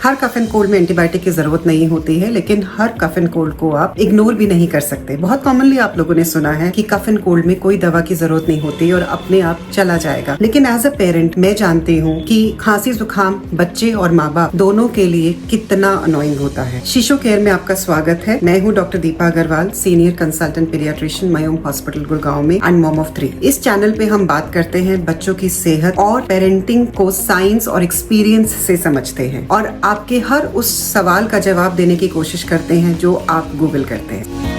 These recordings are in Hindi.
हर कफ एंड कोल्ड में एंटीबायोटिक की जरूरत नहीं होती है, लेकिन हर कफ एंड कोल्ड को आप इग्नोर भी नहीं कर सकते। बहुत कॉमनली आप लोगों ने सुना है कि कफ एंड कोल्ड में कोई दवा की जरूरत नहीं होती और अपने आप चला जाएगा, लेकिन एज अ पेरेंट मैं जानती हूँ कि खांसी जुकाम बच्चे और माँ बाप दोनों के लिए कितना अनोइंग होता है। शिशु केयर में आपका स्वागत है। मैं हूँ doctor Deepa Agarwal, senior consultant paediatrician, Mayom hospital Gurgaon में एंड मॉम ऑफ 3। इस चैनल पे हम बात करते हैं बच्चों की सेहत और पेरेंटिंग को साइंस और एक्सपीरियंस से समझते हैं और आपके हर उस सवाल का जवाब देने की कोशिश करते हैं जो आप गूगल करते हैं।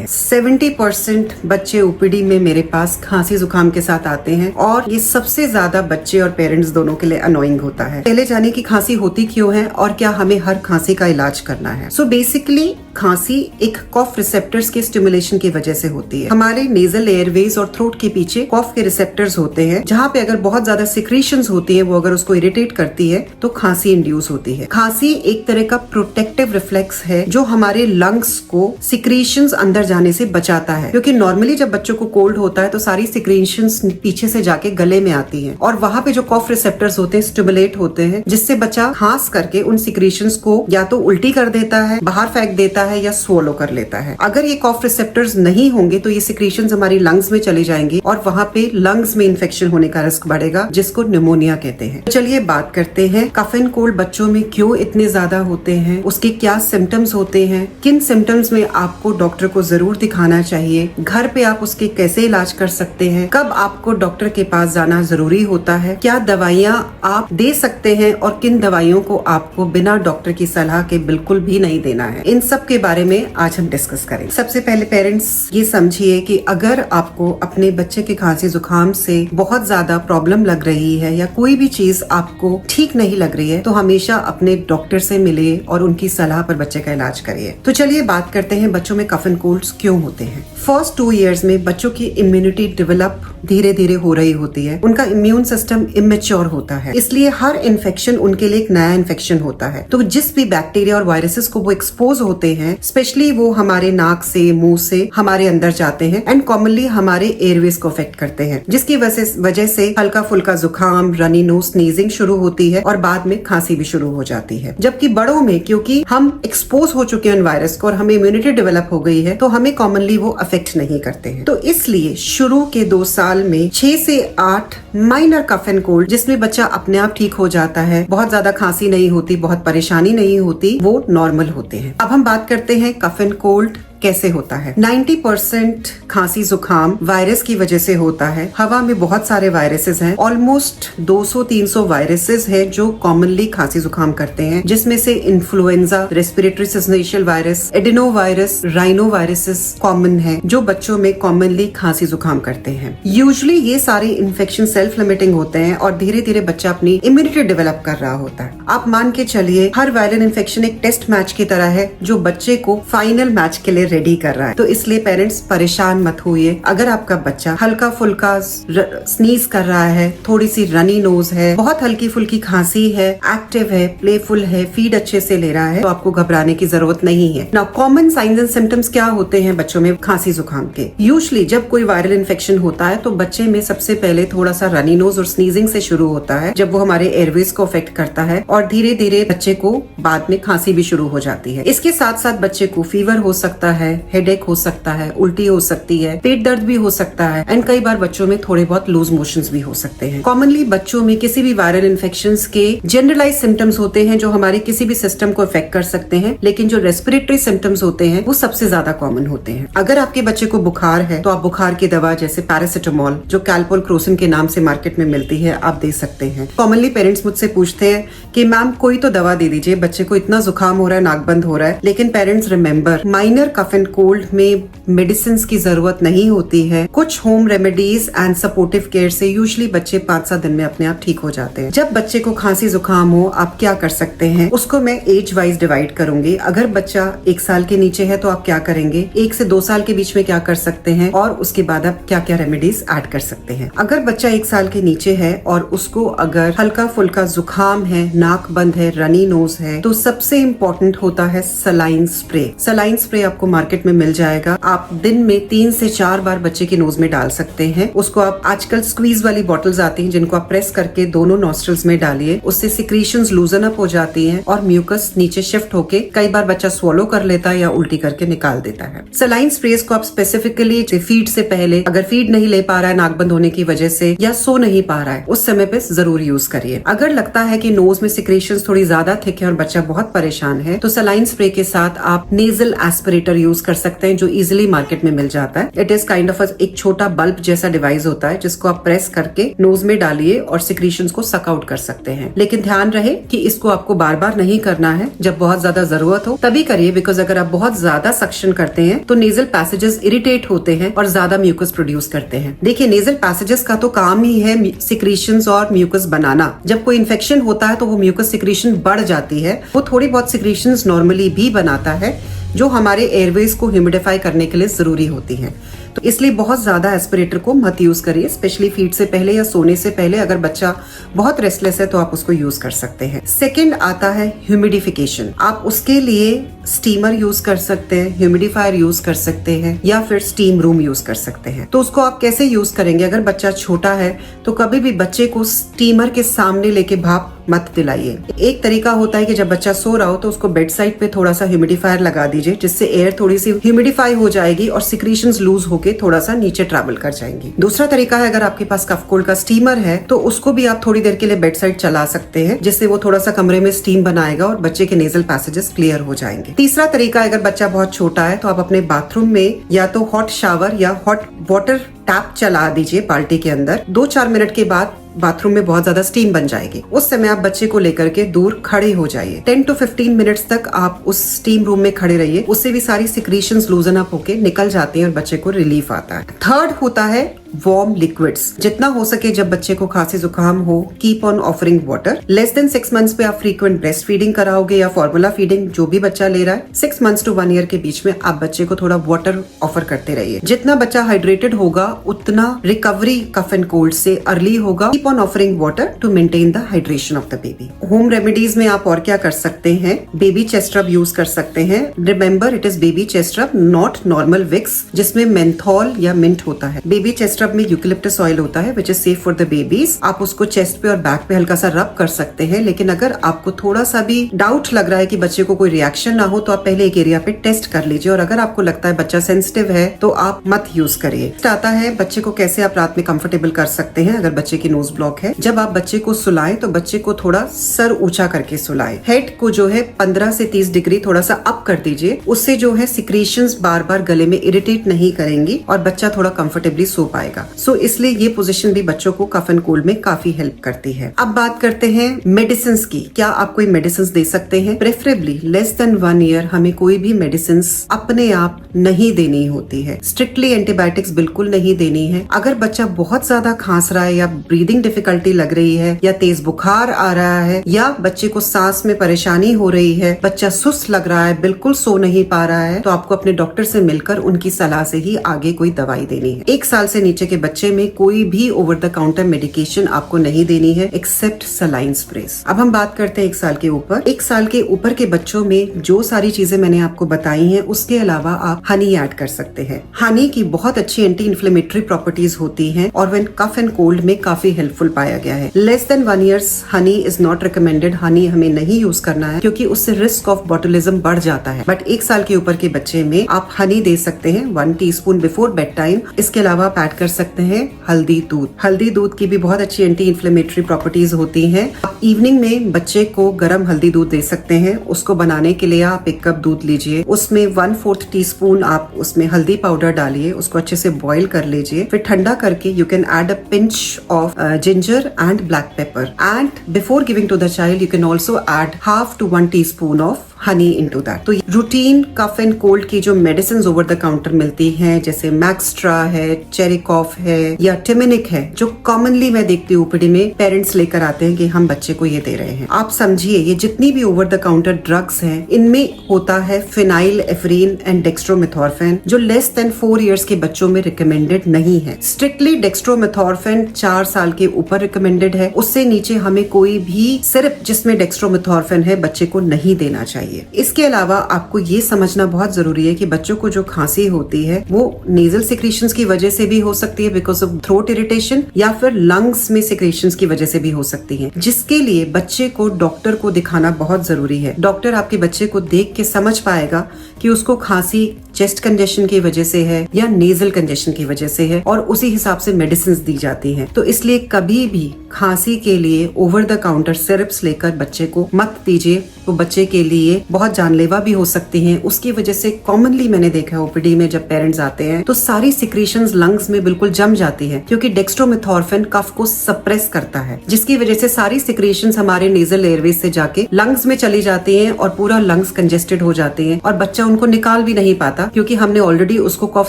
70% बच्चे ओपीडी में मेरे पास खांसी जुकाम के साथ आते हैं और ये सबसे ज्यादा बच्चे और पेरेंट्स दोनों के लिए अनोइंग होता है। पहले जाने की खांसी होती क्यों है और क्या हमें हर खांसी का इलाज करना है। सो बेसिकली खांसी एक कॉफ रिसेप्टर्स के स्टिमुलेशन की वजह से होती है। हमारे नेजल एयरवेज और थ्रोट के पीछे कॉफ के रिसेप्टर्स होते हैं, जहाँ पे अगर बहुत ज्यादा सिक्रीशंस होती है, वो अगर उसको इरिटेट करती है तो खांसी इंड्यूस होती है। खांसी एक तरह का प्रोटेक्टिव रिफ्लेक्स है जो हमारे लंग्स को सिक्रीशंस अंदर जाने से बचाता है, क्योंकि नॉर्मली जब बच्चों को कोल्ड होता है तो सारी सिक्रीशंस पीछे से जाके गले में आती हैं और वहां पे जो कॉफ रिसेप्टर्स होते हैं स्टिमुलेट होते हैं, जिससे बच्चा खांस करके उन सिक्रीशंस को या तो उल्टी कर देता है, बाहर फेंक देता है या स्वोलो कर लेता है। अगर ये कॉफ रिसेप्टर्स नहीं होंगे तो ये सिक्रीशंस हमारी लंग्स में चली जाएंगी और वहां पे लंग्स में इन्फेक्शन होने का रिस्क बढ़ेगा, जिसको निमोनिया कहते हैं। तो चलिए बात करते हैं कफ एंड कोल्ड बच्चों में क्यों इतने ज्यादा होते हैं, उसके क्या सिम्टम्स होते हैं, किन सिम्टम्स में आपको डॉक्टर को जरूर दिखाना चाहिए, घर पे आप उसके कैसे इलाज कर सकते हैं, कब आपको डॉक्टर के पास जाना जरूरी होता है, क्या दवाइयाँ आप दे सकते हैं और किन दवाइयों को आपको बिना डॉक्टर की सलाह के बिल्कुल भी नहीं देना है। इन सब के बारे में आज हम डिस्कस करेंगे। सबसे पहले पेरेंट्स ये समझिए कि अगर आपको अपने बच्चे के खांसी जुकाम से बहुत ज्यादा प्रॉब्लम लग रही है या कोई भी चीज आपको ठीक नहीं लग रही है तो हमेशा अपने डॉक्टर से मिले और उनकी सलाह पर बच्चे का इलाज करिए। तो चलिए बात करते हैं बच्चों में कफ एंड कोल्ड्स क्यों होते हैं। फर्स्ट 2 इयर्स में बच्चों की इम्यूनिटी डेवलप धीरे धीरे हो रही होती है, उनका इम्यून सिस्टम इमेच्योर होता है, इसलिए हर इन्फेक्शन उनके लिए एक नया इन्फेक्शन होता है। तो जिस भी बैक्टीरिया और वायरसेस को वो एक्सपोज होते हैं, स्पेशली वो हमारे नाक से, मुंह से हमारे अंदर जाते हैं एंड कॉमनली हमारे एयरवेज को अफेक्ट करते हैं, जिसकी वजह से हल्का फुल्का जुकाम, रनी नोज, स्नीजिंग शुरू होती है और बाद में खांसी भी शुरू हो जाती है। जबकि बड़ों में क्योंकि हम एक्सपोज हो चुके हैं वायरस को और हमें इम्यूनिटी डेवलप हो गई है तो हमें कॉमनली वो अफेक्ट नहीं करते हैं। तो इसलिए शुरू के 2 साल में 6 से 8 माइनर कफ एंड कोल्ड, जिसमें बच्चा अपने आप ठीक हो जाता है, बहुत ज्यादा खांसी नहीं होती, बहुत परेशानी नहीं होती, वो नॉर्मल होते हैं। अब हम बात करते हैं कफ एंड कोल्ड कैसे होता है। 90% खांसी जुकाम वायरस की वजह से होता है। हवा में बहुत सारे वायरसेस हैं, ऑलमोस्ट 200-300 वायरसेस हैं जो कॉमनली खांसी जुकाम करते हैं, जिसमें से influenza, respiratory syncytial virus, adeno virus, rhino viruses common है जो बच्चों में कॉमनली खांसी जुकाम करते हैं। यूजुअली ये सारे इन्फेक्शन सेल्फ लिमिटिंग होते हैं और धीरे धीरे बच्चा अपनी इम्यूनिटी डेवलप कर रहा होता है। आप मान के चलिए हर वायरल इन्फेक्शन एक टेस्ट मैच की तरह है जो बच्चे को फाइनल मैच के लिए रेडी कर रहा है। तो इसलिए पेरेंट्स परेशान मत होइए। अगर आपका बच्चा हल्का फुल्का स्नीज कर रहा है, थोड़ी सी रनी नोज है, बहुत हल्की फुल्की खांसी है, एक्टिव है, प्लेफुल है, फीड अच्छे से ले रहा है, तो आपको घबराने की जरूरत नहीं है। Now common science and symptoms क्या होते हैं बच्चों में खांसी जुकाम के। यूजुअली जब कोई वायरल इन्फेक्शन होता है तो बच्चे में सबसे पहले थोड़ा सा रनी नोज और स्नीजिंग से शुरू होता है, जब वो हमारे एयरवेज को अफेक्ट करता है और धीरे धीरे बच्चे को बाद में खांसी भी शुरू हो जाती है। इसके साथ साथ बच्चे को फीवर हो सकता है, हेडेक हो सकता है, उल्टी हो सकती है, पेट दर्द भी हो सकता है एंड कई बार बच्चों में थोड़े बहुत लूज मोशंस भी हो सकते हैं। कॉमनली बच्चों में किसी भी वायरल इन्फेक्शंस के जनरलाइज सिम्टम्स होते हैं जो हमारे किसी भी सिस्टम को अफेक्ट कर सकते हैं, लेकिन जो रेस्पिरेटरी सिम्टम्स होते हैं वो सबसे ज्यादा कॉमन होते हैं। अगर आपके बच्चे को बुखार है तो आप बुखार की दवा जैसे पैरासिटामोल, जो कैलपोल क्रोसिन के नाम से मार्केट में मिलती है, आप दे सकते हैं। कॉमनली पेरेंट्स मुझसे पूछते हैं कि मैम कोई तो दवा दे दीजिए, बच्चे को इतना जुकाम हो रहा है, नाक बंद हो रहा है। लेकिन parents remember, minor cough and cold में मेडिसिन की जरूरत नहीं होती है। कुछ home remedies and supportive care से यूजुअली बच्चे 5-7 दिन में अपने आप ठीक हो जाते हैं। जब बच्चे को खांसी जुकाम हो आप क्या कर सकते हैं, उसको मैं एज वाइज डिवाइड करूंगी। अगर बच्चा 1 साल के नीचे है तो आप क्या करेंगे, 1 से 2 साल के बीच में क्या कर सकते हैं और उसके बाद आप क्या क्या रेमेडीज ऐड कर सकते हैं। अगर बच्चा 1 साल के नीचे है और उसको अगर हल्का फुल्का जुकाम है, नाक बंद है, रनी नोज है, तो सबसे इम्पोर्टेंट होता है सलाइन स्प्रे। सलाइन स्प्रे आपको मार्केट में मिल जाएगा। आप दिन में 3 से 4 बार बच्चे की नोज में डाल सकते हैं। उसको आप आजकल स्क्वीज वाली बॉटल्स आती हैं जिनको आप प्रेस करके दोनों नॉस्ट्रल्स में डालिए, उससे सिक्रीशंस लूजन अप हो जाती हैं और म्यूकस नीचे शिफ्ट होके कई बार बच्चा स्वॉलो कर लेता है या उल्टी करके निकाल देता है। सलाइन स्प्रेस को आप स्पेसिफिकली फीड से पहले, अगर फीड नहीं ले पा रहा है नाक बंद होने की वजह से या सो नहीं पा रहा है, उस समय पे जरूर यूज करिए। अगर लगता है कि नोज में सिक्रेशंस थोड़ी ज्यादा थिक है और बच्चा बहुत परेशान है तो सलाइन स्प्रे के साथ आप नेजल एस्पिरेटर यूज कर सकते हैं जो इजिली मार्केट में मिल जाता है। इट इज काइंड ऑफ एक छोटा बल्ब जैसा डिवाइस होता है जिसको आप प्रेस करके नोज में डालिए और सिक्रीशंस को सक आउट कर सकते हैं। लेकिन ध्यान रहे कि इसको आपको बार बार नहीं करना है, जब बहुत ज्यादा जरूरत हो तभी करिए, बिकॉज अगर आप बहुत ज्यादा सक्शन करते हैं तो नेजल पैसेजेस इरिटेट होते हैं और ज्यादा म्यूकस प्रोड्यूस करते हैं। देखिए, नेजल पैसेजेस का तो काम ही है सिक्रीशंस और म्यूकस बनाना। जब कोई इन्फेक्शन होता है तो वो म्यूकस सिक्रीशन बढ़ जाती है। वो थोड़ी बहुत सिक्रीशंस नॉर्मली भी बनाता है जो हमारे एयरवेज को ह्यूमिडिफाई करने के लिए जरूरी होती है। तो इसलिए बहुत ज्यादा एस्पिरेटर को मत यूज करिए, स्पेशली फीड से पहले या सोने से पहले। अगर बच्चा बहुत रेस्टलेस है तो आप उसको यूज कर सकते हैं। सेकंड आता है ह्यूमिडिफिकेशन। आप उसके लिए स्टीमर यूज कर सकते हैं, ह्यूमिडिफायर यूज कर सकते हैं या फिर स्टीम रूम यूज कर सकते हैं। तो उसको आप कैसे यूज करेंगे? अगर बच्चा छोटा है तो कभी भी बच्चे को स्टीमर के सामने लेके भाप मत दिलाइए। एक तरीका होता है कि जब बच्चा सो रहा हो तो उसको बेड साइड पे थोड़ा सा ह्यूमिडिफायर लगा दीजिए, जिससे एयर थोड़ी सी ह्यूमिडिफाई हो जाएगी और सिक्रीशंस लूज होके थोड़ा सा नीचे ट्रैवल कर जाएंगी। दूसरा तरीका है, अगर आपके पास कफ कोल्ड का स्टीमर है तो उसको भी आप थोड़ी देर के लिए बेड साइड चला सकते हैं, जिससे वो थोड़ा सा कमरे में स्टीम बनाएगा और बच्चे के नेजल पैसेजेस क्लियर हो जाएंगे। तीसरा तरीका, अगर बच्चा बहुत छोटा है तो आप अपने बाथरूम में या तो हॉट शावर या हॉट वाटर टैप चला दीजिए बाल्टी के अंदर। 2-4 मिनट के बाद बाथरूम में बहुत ज्यादा स्टीम बन जाएगी। उस समय आप बच्चे को लेकर के दूर खड़े हो जाइए। 10 to 15 मिनट्स तक आप उस स्टीम रूम में खड़े रहिए, उससे भी सारी सिक्रीशंस लूजन अप होके निकल जाती हैं और बच्चे को रिलीफ आता है। थर्ड होता है वार्म लिक्विड्स। जितना हो सके जब बच्चे को खांसी जुकाम हो, keep on offering water. Less than 6 months पे आप फ्रीक्वेंट ब्रेस्ट फीडिंग कराओगे या फॉर्मूला फीडिंग, जो भी बच्चा ले रहा है, 6 मंथ्स to 1 ईयर के बीच में आप बच्चे को थोड़ा वाटर ऑफर करते रहिए। जितना बच्चा हाइड्रेटेड होगा उतना रिकवरी कफ एंड कोल्ड से अर्ली होगा। Keep on offering water to maintain the hydration of the baby. Home remedies में आप और क्या कर सकते हैं? बेबी चेस्ट रब यूज कर सकते हैं। Remember, it is baby chest रब, नॉट नॉर्मल विक्स जिसमें मेंथॉल या मिंट होता है। बेबी चेस्ट रब में यूकेलिप्टस ऑयल होता है which is safe for the babies. आप उसको चेस्ट पे और बैक पे हल्का सा रब कर सकते हैं, लेकिन अगर आपको थोड़ा सा भी डाउट लग रहा है कि बच्चे को कोई रिएक्शन ना हो तो आप पहले एक एरिया पे टेस्ट कर लीजिए, और अगर आपको लगता है बच्चा सेंसिटिव है तो आप मत यूज करिए। आता है बच्चे को कैसे आप रात में कंफर्टेबल कर सकते हैं अगर बच्चे की नोज ब्लॉक है। जब आप बच्चे को सुलाएं तो बच्चे को थोड़ा सर ऊंचा करके सुलाएं। हेड को जो है 15 से 30 डिग्री थोड़ा सा अप कर दीजिए, उससे जो है सिक्रीशंस बार बार गले में इरिटेट नहीं करेंगी और बच्चा थोड़ा कंफर्टेबली सो पाएगा। सो इसलिए ये पोजीशन भी बच्चों को कफ एंड कोल्ड में काफी हेल्प करती है। अब बात करते हैं मेडिसिन की। क्या आप कोई मेडिसिन दे सकते हैं? प्रेफरेबली लेस देन 1 ईयर हमें कोई भी मेडिसिन अपने आप नहीं देनी होती है। स्ट्रिक्टली एंटीबायोटिक्स बिल्कुल नहीं देनी है। अगर बच्चा बहुत ज्यादा खांस रहा है या ब्रीदिंग डिफिकल्टी लग रही है या तेज बुखार आ रहा है या बच्चे को सांस में परेशानी हो रही है, बच्चा सुस्त लग रहा है, बिल्कुल सो नहीं पा रहा है, तो आपको अपने डॉक्टर से मिलकर उनकी सलाह से ही आगे कोई दवाई देनी है। 1 साल से नीचे के बच्चे में कोई भी ओवर द काउंटर मेडिकेशन आपको नहीं देनी है एक्सेप्ट सलाइन स्प्रेस। अब हम बात करते हैं 1 साल के ऊपर। 1 साल के ऊपर के बच्चों में जो सारी चीजें मैंने आपको बताई हैं उसके अलावा आप हनी ऐड कर सकते हैं। हनी की बहुत अच्छी एंटी इन्फ्लेमेटरी प्रॉपर्टीज होती हैं और व्हेन कफ एंड कोल्ड में काफी हेल्पफुल पाया गया है। Less than 1 years honey is not recommended. Honey हमें नहीं यूज करना है क्योंकि उससे रिस्क ऑफ बॉटुलिज्म बढ़ जाता है। बट 1 साल के ऊपर के बच्चे में आप हनी दे सकते हैं 1 टीस्पून बिफोर बेड टाइम। इसके अलावा आप ऐड कर सकते हैं हल्दी दूध। हल्दी दूध की भी बहुत अच्छी एंटी इन्फ्लेमेटरी प्रॉपर्टीज होती हैं। आप इवनिंग में बच्चे को गर्म हल्दी दूध दे सकते हैं। उसको बनाने के लिए आप 1 कप दूध लीजिए, उसमें 1/4 टीस्पून आप उसमें हल्दी पाउडर डालिए, उसको अच्छे से बॉईल कर लीजिए, फिर ठंडा करके you can add a pinch of ginger and black pepper and before giving to the child you can also add 1/2 to 1 teaspoon of honey into that. तो रूटीन कफ एंड कोल्ड की जो मेडिसिन ओवर द काउंटर मिलती हैं जैसे मैक्स्ट्रा है, चेरिकॉफ है या टिमिनिक है, जो कॉमनली मैं देखती हूँ ओपीडी में पेरेंट्स लेकर आते हैं कि हम बच्चे को ये दे रहे हैं। आप समझिए ये जितनी भी ओवर द काउंटर ड्रग्स हैं इनमें होता है फिनाइल एफ्रीन एंड डेक्स्ट्रोमेथॉर्फिन, जो लेस देन 4 इयर्स के बच्चों में रिकमेंडेड रिकमेंडेड नहीं है। स्ट्रिक्टली डेक्स्ट्रोमेथॉर्फिन 4 साल के ऊपर रिकमेंडेड है। उससे नीचे हमें कोई भी सिर्फ जिसमें डेक्स्ट्रोमेथॉर्फिन है बच्चे को नहीं देना चाहिए। इसके अलावा आपको ये समझना बहुत जरूरी है कि बच्चों को जो खांसी होती है वो नेजल सिक्रीशंस की वजह से भी हो सकती है, बिकॉज ऑफ थ्रोट इरिटेशन, या फिर लंग्स में सिक्रीशंस की वजह से भी हो सकती है, जिसके लिए बच्चे को डॉक्टर को दिखाना बहुत जरूरी है। डॉक्टर आपके बच्चे को देख के समझ पाएगा कि उसको खांसी चेस्ट कंजेशन की वजह से है या नेजल कंजेशन की वजह से है, और उसी हिसाब से मेडिसिन दी जाती हैं। तो इसलिए कभी भी खांसी के लिए ओवर द काउंटर सिरप्स लेकर बच्चे को मत दीजिए, वो बच्चे के लिए बहुत जानलेवा भी हो सकती हैं। उसकी वजह से कॉमनली मैंने देखा है ओपीडी में जब पेरेंट्स आते हैं तो सारी सिक्रीशंस लंग्स में बिल्कुल जम जाती है, क्योंकि डेक्स्ट्रोमेथॉर्फिन कफ को सप्रेस करता है, जिसकी वजह से सारी सिक्रीशंस हमारे नेजल एयरवेज से जाके लंग्स में चली जाती हैं और पूरा लंग्स कंजेस्टेड हो जाते हैं और बच्चा उनको निकाल भी नहीं पाता, क्योंकि हमने ऑलरेडी उसको कफ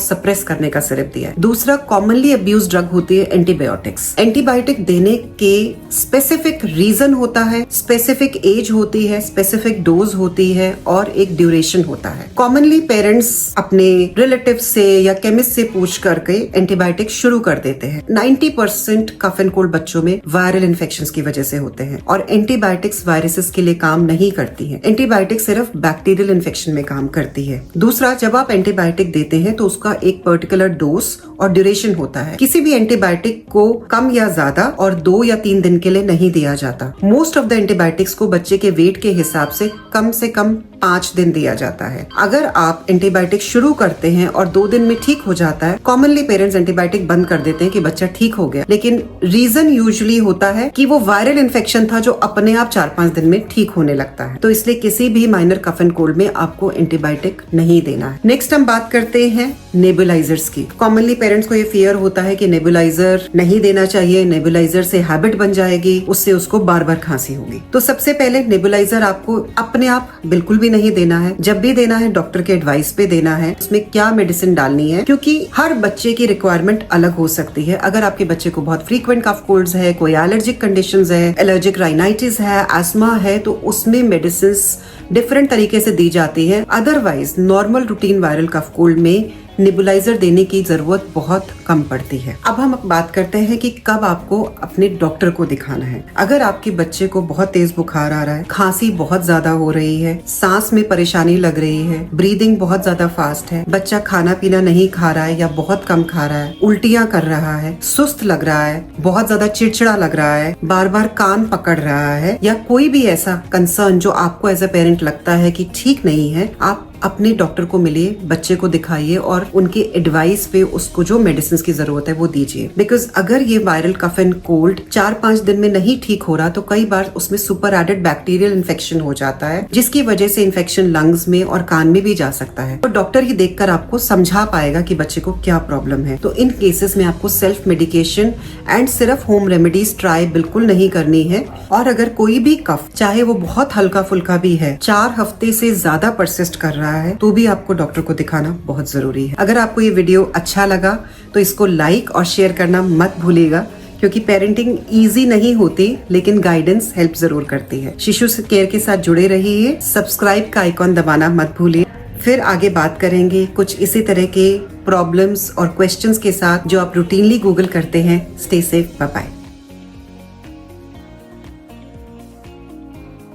सप्रेस करने का सिरप दिया है। दूसरा कॉमनली अब्यूज ड्रग होती है एंटीबायोटिक्स। एंटीबायोटिक देने के स्पेसिफिक रीजन होता है, स्पेसिफिक एज होती है, स्पेसिफिक डोज होती है और एक ड्यूरेशन होता है। कॉमनली पेरेंट्स अपने रिलेटिव से या केमिस्ट से पूछ करके एंटीबायोटिक शुरू कर देते हैं। 90% कफ एंड कोल्ड बच्चों में वायरल इन्फेक्शंस की वजह से होते हैं और एंटीबायोटिक्स वायरसेस के लिए काम नहीं करती है। एंटीबायोटिक सिर्फ बैक्टीरियल इन्फेक्शन में काम करती है। दूसरा, जब आप एंटीबायोटिक देते हैं तो उसका एक पर्टिकुलर डोज और ड्यूरेशन होता है। किसी भी एंटीबायोटिक को कम या ज्यादा और 2 या 3 दिन के लिए नहीं दिया जाता। मोस्ट ऑफ द एंटीबायोटिक्स को बच्चे के वेट के हिसाब से कम 5 दिन दिया जाता है। अगर आप एंटीबायोटिक शुरू करते हैं और 2 दिन में ठीक हो जाता है, कॉमनली पेरेंट्स एंटीबायोटिक बंद कर देते हैं कि बच्चा ठीक हो गया, लेकिन रीजन यूजुअली होता है कि वो वायरल इन्फेक्शन था जो अपने आप 4-5 दिन में ठीक होने लगता है। तो इसलिए किसी भी माइनर कफ एंड कोल्ड में आपको एंटीबायोटिक नहीं देना है। नेक्स्ट हम बात करते हैं नेबुलाइजर्स की। कॉमनली पेरेंट्स को ये फियर होता है कि नेबुलाइजर नहीं देना चाहिए, नेबुलाइजर से हैबिट बन जाएगी, उससे उसको बार बार खांसी होगी। तो सबसे पहले नेबुलाइजर आपको अपने आप बिल्कुल भी नहीं देना है। जब भी देना है डॉक्टर के एडवाइस पे देना है, उसमें क्या मेडिसिन डालनी है, क्योंकि हर बच्चे की रिक्वायरमेंट अलग हो सकती है। अगर आपके बच्चे को बहुत फ्रीक्वेंट कफ कोल्ड्स है, कोई एलर्जिक कंडीशंस है, एलर्जिक राइनाइटिस है, एस्मा है, तो उसमें मेडिसिन डिफरेंट तरीके से दी जाती है। Otherwise normal routine viral cough cold में नेबुलाइजर देने की जरूरत बहुत कम पड़ती है। अब हम बात करते हैं कि कब आपको अपने डॉक्टर को दिखाना है। अगर आपके बच्चे को बहुत तेज बुखार आ रहा है, खांसी बहुत ज्यादा हो रही है, सांस में परेशानी लग रही है, ब्रीदिंग बहुत ज्यादा फास्ट है, बच्चा खाना पीना नहीं खा रहा है या बहुत कम खा रहा है, उल्टियां कर रहा है, सुस्त लग रहा है, बहुत ज्यादा चिड़चिड़ा लग रहा है, बार बार कान पकड़ रहा है, या कोई भी ऐसा कंसर्न जो आपको एज अ पेरेंट लगता है कि ठीक नहीं है, आप अपने डॉक्टर को मिलिए, बच्चे को दिखाइए और उनके एडवाइस पे उसको जो मेडिसिन की जरूरत है वो दीजिए। बिकॉज अगर ये वायरल कफ एंड कोल्ड 4-5 दिन में नहीं ठीक हो रहा तो कई बार उसमें सुपर एडेड बैक्टीरियल इन्फेक्शन हो जाता है, जिसकी वजह से इन्फेक्शन लंग्स में और कान में भी जा सकता है। तो डॉक्टर ही देखकर आपको समझा पाएगा कि बच्चे को क्या प्रॉब्लम है। तो इन केसेस में आपको सेल्फ मेडिकेशन एंड सिर्फ होम रेमेडीज ट्राई बिल्कुल नहीं करनी है। और अगर कोई भी कफ, चाहे वो बहुत हल्का फुल्का भी है, 4 हफ्ते से ज्यादा परसिस्ट कर रहा है, तो भी आपको डॉक्टर को दिखाना बहुत जरूरी है। अगर आपको ये वीडियो अच्छा लगा तो इसको लाइक और शेयर करना मत भूलिएगा, क्योंकि पेरेंटिंग इजी नहीं होती, लेकिन गाइडेंस हेल्प जरूर करती है। शिशु केयर के साथ जुड़े रहिए, सब्सक्राइब का आइकॉन दबाना मत भूलिए। फिर आगे बात करेंगे कुछ इसी तरह के प्रॉब्लम्स और क्वेश्चंस के साथ जो आप रूटीनली गूगल करते हैं। Stay safe, bye bye.